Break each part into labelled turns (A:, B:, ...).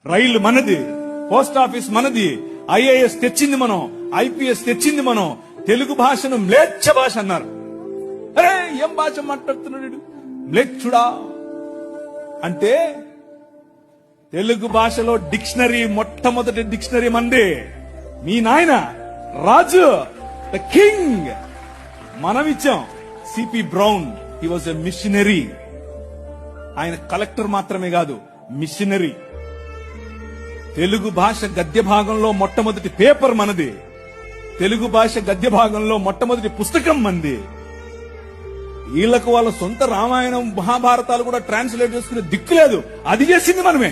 A: రైళ్లు మనది, post office మనది, ఐఏఎస్ తెచ్చింది మనం, ఐపీఎస్ తెచ్చింది మనం. తెలుగు భాషను మ్లేచ్ఛ భాష అన్నారు. అరే ఏం భాష మాట్లాడుతున్నాడు మ్లేచ్ఛుడా అంటే, తెలుగు భాషలో డిక్షనరీ, మొట్టమొదటి డిక్షనరీ మంది. మీ నాయన రాజు, ద కింగ్, మనమిచ్చాం. CP Brown, he was a missionary. ఆయన కలెక్టర్ మాత్రమే కాదు, మిషనరీ. తెలుగు భాష గద్య భాగంలో మొట్టమొదటి పేపర్ మనది. తెలుగు భాష గద్య భాగంలో మొట్టమొదటి పుస్తకం మంది. వీళ్లకు వాళ్ళ సొంత రామాయణం, మహాభారతాలు కూడా ట్రాన్స్లేట్ చేసుకునే దిక్కు లేదు. అది చేసింది మనమే.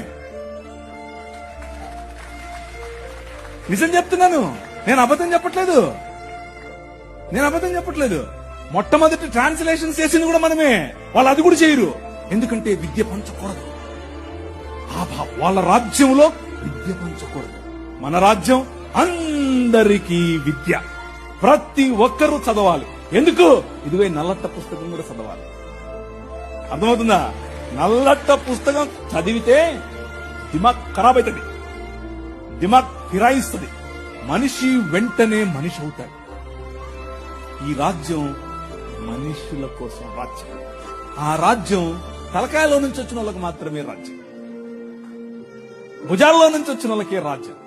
A: నిజం చెప్తున్నాను, నేను అబద్ధం చెప్పట్లేదు. మొట్టమొదటి ట్రాన్స్లేషన్ చేసింది కూడా మనమే. వాళ్ళు అది కూడా చేయరు. ఎందుకంటే విద్య పంచకూడదు. వాళ్ళ రాజ్యంలో విద్య పంచకూడదు. మన రాజ్యం అందరికీ విద్య, ప్రతి ఒక్కరూ చదవాలి. ఎందుకు? ఇదిగో నల్లట్ట పుస్తకం కూడా చదవాలి. అర్థమవుతుందా? నల్లట్ట పుస్తకం చదివితే దిమాగ్ ఖరాబ్ అవుతుంది, దిమాగ్ ఫిరాయిస్తుంది, మనిషి వెంటనే మనిషి అవుతాడు. ఈ రాజ్యం మనుషుల కోసం రాజ్యం. ఆ రాజ్యం తలకాయలో నుంచి వచ్చిన వాళ్ళకి మాత్రమే రాజ్యం, భుజాల్లో నుంచి వచ్చిన వాళ్ళకే రాజ్యం.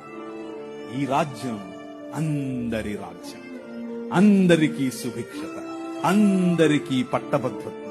A: ఈ రాజ్యం అందరి రాజ్యం, అందరికీ సుభిక్షత, అందరికీ పట్టభద్రత.